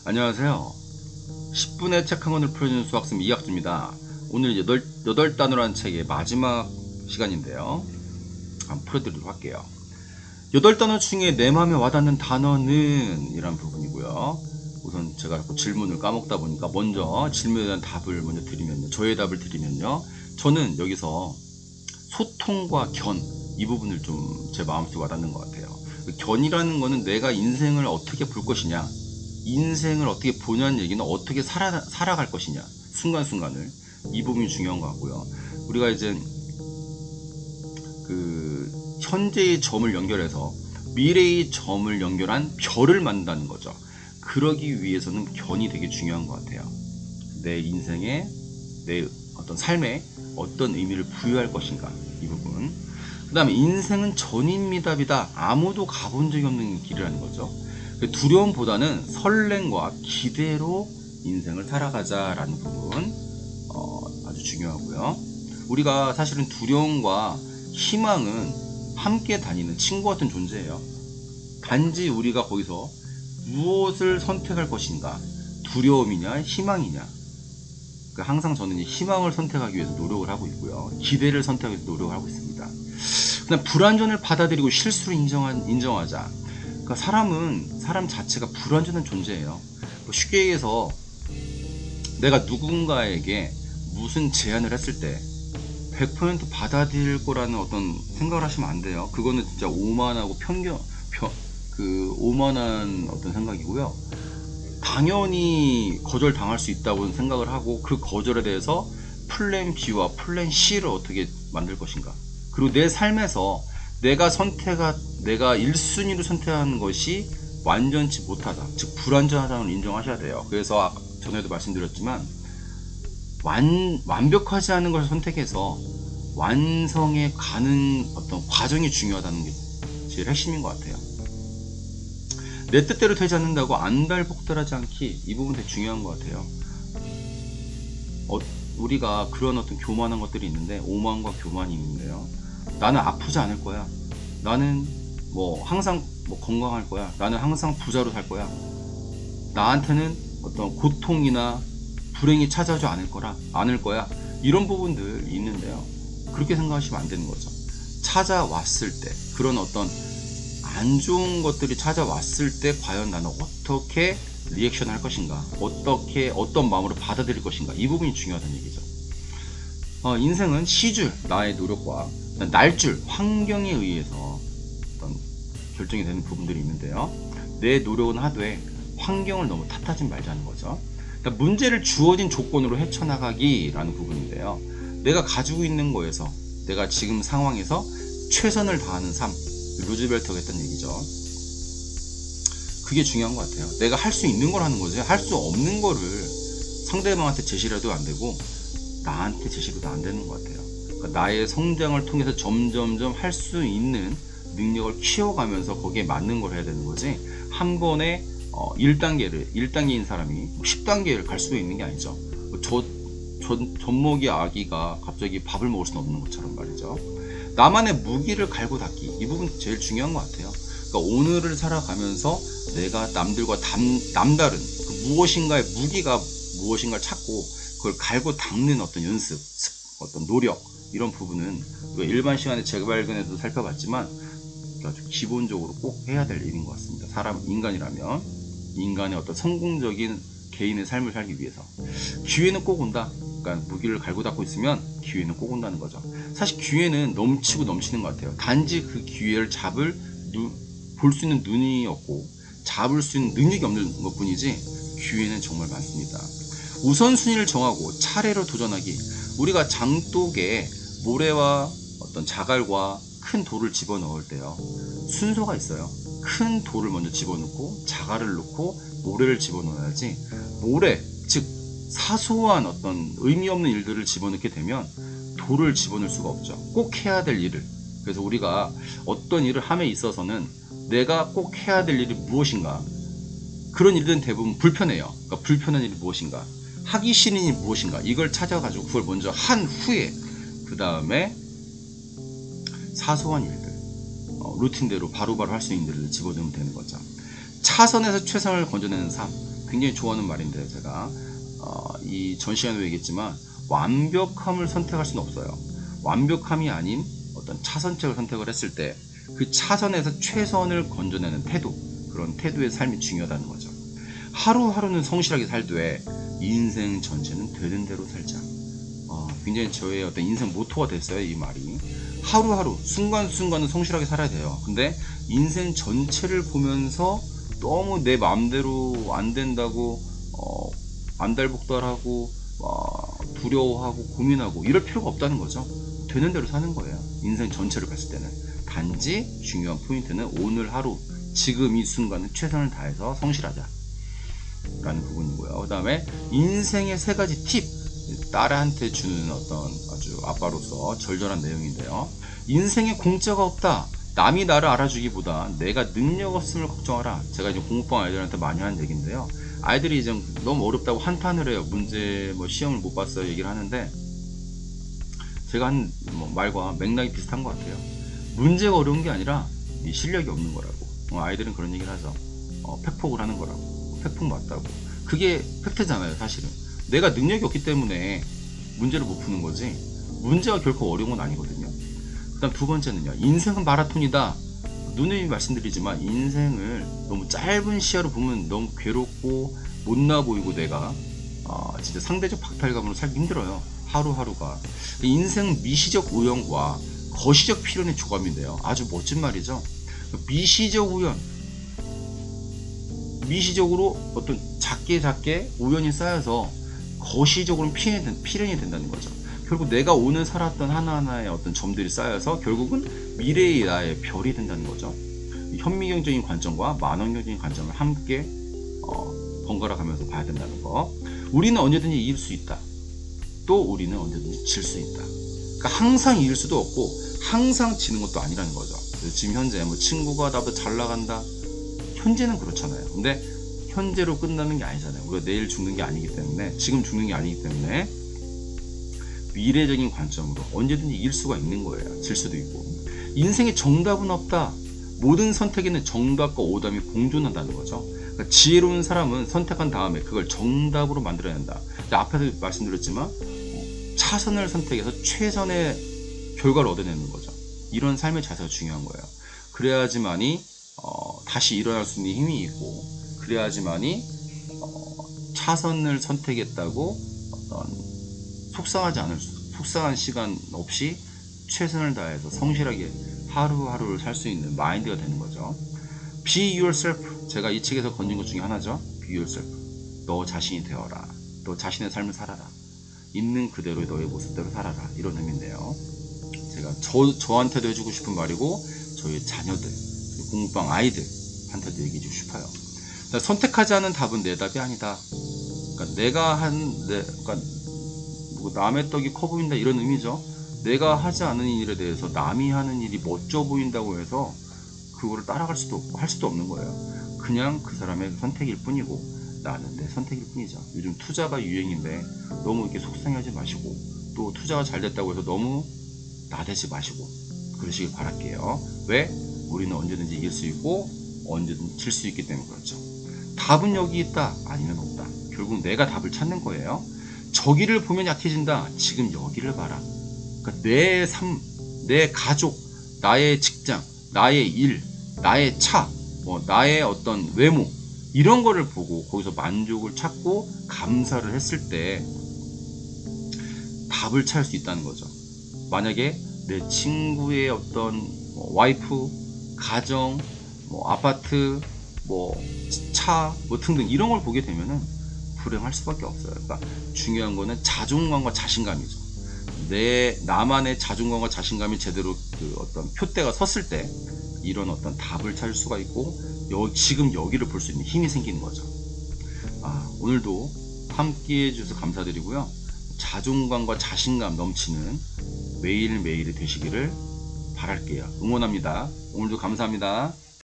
안녕하세요. 10분의 책 한 권을 풀어주는 수학습 이학주입니다. 오늘 8단어라는 책의 마지막 시간인데요. 한번 풀어드리도록 할게요. 8단어 중에 내 마음에 와닿는 단어는 이란 부분이고요. 우선 제가 자꾸 질문을 까먹다 보니까 먼저 질문에 대한 답을 먼저 드리면요. 저의 답을 드리면요. 저는 여기서 소통과 견, 이 부분을 좀 제 마음속에 와닿는 것 같아요. 견이라는 거는 내가 인생을 어떻게 볼 것이냐, 인생을 어떻게 보냐는 얘기는 어떻게 살아갈 것이냐, 순간순간을, 이 부분이 중요한 것 같고요. 우리가 이제 그 현재의 점을 연결해서 미래의 점을 연결한 별을 만든다는 거죠. 그러기 위해서는 견이 되게 중요한 것 같아요. 내 인생에, 내 어떤 삶에 어떤 의미를 부여할 것인가, 이 부분. 그 다음에 인생은 전인미답이다. 아무도 가본 적이 없는 길이라는 거죠. 두려움보다는 설렘과 기대로 인생을 살아가자라는 부분, 아주 중요하고요. 우리가 사실은 두려움과 희망은 함께 다니는 친구 같은 존재예요. 단지 우리가 거기서 무엇을 선택할 것인가, 두려움이냐 희망이냐. 항상 저는 희망을 선택하기 위해서 노력을 하고 있고요, 기대를 선택하기 위해서 노력을 하고 있습니다. 그냥 불완전을 받아들이고 실수를 인정하자. 그러니까 사람 자체가 불완전한 존재예요. 쉽게 얘기해서 내가 누군가에게 무슨 제안을 했을 때 100% 받아들일 거라는 어떤 생각을 하시면 안 돼요. 그거는 진짜 오만하고 오만한 어떤 생각이고요. 당연히 거절당할 수 있다고 생각을 하고, 그 거절에 대해서 플랜 B와 플랜 C를 어떻게 만들 것인가. 그리고 내 삶에서 내가 1순위로 선택하는 것이 완전치 못하다, 즉 불완전하다는 걸 인정하셔야 돼요. 그래서 전에도 말씀드렸지만 완벽하지 않은 것을 선택해서 완성에 가는 어떤 과정이 중요하다는 게 제일 핵심인 것 같아요. 내 뜻대로 되지 않는다고 안달복달하지 않기, 이 부분 되게 중요한 것 같아요. 우리가 그런 어떤 교만한 것들이 있는데, 오만과 교만이 있는데요. 나는 아프지 않을 거야. 나는 항상 건강할 거야. 나는 항상 부자로 살 거야. 나한테는 어떤 고통이나 불행이 찾아오지 않을 거야. 이런 부분들 있는데요. 그렇게 생각하시면 안 되는 거죠. 찾아왔을 때, 그런 어떤 안 좋은 것들이 찾아왔을 때 과연 나는 어떻게 리액션 할 것인가, 어떤 마음으로 받아들일 것인가, 이 부분이 중요하다는 얘기죠. 인생은 시줄, 나의 노력과 날줄, 환경에 의해서 어떤 결정이 되는 부분들이 있는데요. 내 노력은 하되 환경을 너무 탓하지 말자는 거죠. 그러니까 문제를 주어진 조건으로 헤쳐나가기라는 부분인데요. 내가 가지고 있는 거에서, 내가 지금 상황에서 최선을 다하는 삶, 루즈벨트가 했던 얘기죠. 그게 중요한 것 같아요. 내가 할 수 있는 걸 하는 거죠. 할 수 없는 거를 상대방한테 제시를 해도 안 되고 나한테 제시를 해도 안 되는 것 같아요. 그러니까 나의 성장을 통해서 점점점 할 수 있는 능력을 키워가면서 거기에 맞는 걸 해야 되는 거지, 한 번에 1단계인 사람이 10단계를 갈 수 있는 게 아니죠. 젖먹이 아기가 갑자기 밥을 먹을 수는 없는 것처럼 말이죠. 나만의 무기를 갈고 닦기, 이 부분 제일 중요한 것 같아요. 그러니까 오늘을 살아가면서 내가 남들과 남다른 무엇인가의 무기가 무엇인가를 찾고 그걸 갈고 닦는 어떤 연습, 어떤 노력, 이런 부분은 우리가 일반 시간에 재발견에도 살펴봤지만 아주 기본적으로 꼭 해야 될 일인 것 같습니다. 인간이라면, 인간의 어떤 성공적인 개인의 삶을 살기 위해서 기회는 꼭 온다. 그러니까 무기를 갈고 닦고 있으면 기회는 꼭 온다는 거죠. 사실 기회는 넘치고 넘치는 것 같아요. 단지 그 기회를 볼 수 있는 눈이 없고 잡을 수 있는 능력이 없는 것 뿐이지, 기회는 정말 많습니다. 우선순위를 정하고 차례로 도전하기. 우리가 장독에 모래와 어떤 자갈과 큰 돌을 집어넣을 때요, 순서가 있어요. 큰 돌을 먼저 집어넣고 자갈을 넣고 모래를 집어넣어야지, 즉 사소한 어떤 의미 없는 일들을 집어넣게 되면 돌을 집어넣을 수가 없죠. 꼭 해야 될 일을. 그래서 우리가 어떤 일을 함에 있어서는 내가 꼭 해야 될 일이 무엇인가, 그런 일들은 대부분 불편해요. 그러니까 불편한 일이 무엇인가, 하기 싫은 일이 무엇인가, 이걸 찾아가지고 그걸 먼저 한 후에 그 다음에 사소한 일들, 루틴대로 바로바로 할 수 있는 일을 집어넣으면 되는 거죠. 차선에서 최선을 건져내는 삶. 굉장히 좋아하는 말인데, 제가 이 전 시간에도 얘기했지만 완벽함을 선택할 수는 없어요. 완벽함이 아닌 어떤 차선책을 선택을 했을 때 그 차선에서 최선을 건져내는 태도, 그런 태도의 삶이 중요하다는 거죠. 하루하루는 성실하게 살되 인생 전체는 되는 대로 살자. 굉장히 저의 어떤 인생 모토가 됐어요, 이 말이. 하루하루 순간순간은 성실하게 살아야 돼요. 근데 인생 전체를 보면서 너무 내 마음대로 안 된다고 안달복달하고 두려워하고 고민하고 이럴 필요가 없다는 거죠. 되는 대로 사는 거예요. 인생 전체를 봤을 때는. 단지 중요한 포인트는 오늘 하루, 지금 이 순간은 최선을 다해서 성실하자 라는 부분이고요. 그 다음에 인생의 3가지 팁, 딸한테 주는 어떤 아주 아빠로서 절절한 내용인데요. 인생에 공짜가 없다. 남이 나를 알아주기보다 내가 능력 없음을 걱정하라. 제가 이제 공부방 아이들한테 많이 하는 얘기인데요. 아이들이 이제 너무 어렵다고 한탄을 해요. 문제 시험을 못 봤어요 얘기를 하는데, 제가 한 말과 맥락이 비슷한 것 같아요. 문제가 어려운 게 아니라 이 실력이 없는 거라고. 아이들은 그런 얘기를 하죠. 팩폭을 하는 거라고. 팩폭 맞다고. 그게 팩트잖아요 사실은. 내가 능력이 없기 때문에 문제를 못 푸는 거지, 문제가 결코 어려운 건 아니거든요. 그 다음 2번째는요. 인생은 마라톤이다. 누누이 말씀드리지만 인생을 너무 짧은 시야로 보면 너무 괴롭고 못나 보이고 내가 진짜 상대적 박탈감으로 살기 힘들어요. 하루하루가. 인생 미시적 우연과 거시적 필연의 조감인데요. 아주 멋진 말이죠. 미시적 우연, 미시적으로 어떤 작게 우연이 쌓여서 거시적으로는 필연이 된다는 거죠. 결국 내가 오늘 살았던 하나하나의 어떤 점들이 쌓여서 결국은 미래의 나의 별이 된다는 거죠. 현미경적인 관점과 만원경적인 관점을 함께 번갈아 가면서 봐야 된다는 거. 우리는 언제든지 이길 수 있다. 또 우리는 언제든지 질 수 있다. 그러니까 항상 이길 수도 없고 항상 지는 것도 아니라는 거죠. 그래서 지금 현재 친구가 나보다 잘 나간다. 현재는 그렇잖아요. 근데 현재로 끝나는 게 아니잖아요. 우리가 내일 죽는 게 아니기 때문에, 지금 죽는 게 아니기 때문에 미래적인 관점으로 언제든지 이길 수가 있는 거예요. 질 수도 있고. 인생에 정답은 없다. 모든 선택에는 정답과 오답이 공존한다는 거죠. 그러니까 지혜로운 사람은 선택한 다음에 그걸 정답으로 만들어야 한다. 앞에서 말씀드렸지만 차선을 선택해서 최선의 결과를 얻어내는 거죠. 이런 삶의 자세가 중요한 거예요. 그래야지만이 다시 일어날 수 있는 힘이 있고, 그래야지만이 차선을 선택했다고 어떤 속상한 시간 없이 최선을 다해서 성실하게 하루하루를 살 수 있는 마인드가 되는 거죠. Be yourself. 제가 이 책에서 건진 것 중에 하나죠. Be yourself. 너 자신이 되어라. 너 자신의 삶을 살아라. 있는 그대로의 너의 모습대로 살아라. 이런 의미인데요. 제가 저한테도 해주고 싶은 말이고, 저희 자녀들, 공부방 아이들한테도 얘기해주고 싶어요. 선택하지 않은 답은 내 답이 아니다. 그러니까 그러니까 남의 떡이 커 보인다 이런 의미죠. 내가 하지 않은 일에 대해서 남이 하는 일이 멋져 보인다고 해서 그거를 따라갈 수도 없고 할 수도 없는 거예요. 그냥 그 사람의 선택일 뿐이고 나는 내 선택일 뿐이죠. 요즘 투자가 유행인데 너무 이렇게 속상해하지 마시고, 또 투자가 잘 됐다고 해서 너무 나대지 마시고 그러시길 바랄게요. 왜? 우리는 언제든지 이길 수 있고 언제든지 질 수 있기 때문에 그렇죠. 답은 여기 있다. 아니면 없다. 결국 내가 답을 찾는 거예요. 저기를 보면 약해진다. 지금 여기를 봐라. 그러니까 내 삶, 내 가족, 나의 직장, 나의 일, 나의 차, 나의 어떤 외모, 이런 거를 보고 거기서 만족을 찾고 감사를 했을 때 답을 찾을 수 있다는 거죠. 만약에 내 친구의 어떤 와이프, 가정, 아파트, 차, 등등 이런 걸 보게 되면은 불행할 수밖에 없어요. 그러니까 중요한 거는 자존감과 자신감이죠. 나만의 자존감과 자신감이 제대로 그 어떤 표대가 섰을 때 이런 어떤 답을 찾을 수가 있고 지금 여기를 볼 수 있는 힘이 생기는 거죠. 오늘도 함께 해주셔서 감사드리고요. 자존감과 자신감 넘치는 매일매일이 되시기를 바랄게요. 응원합니다. 오늘도 감사합니다.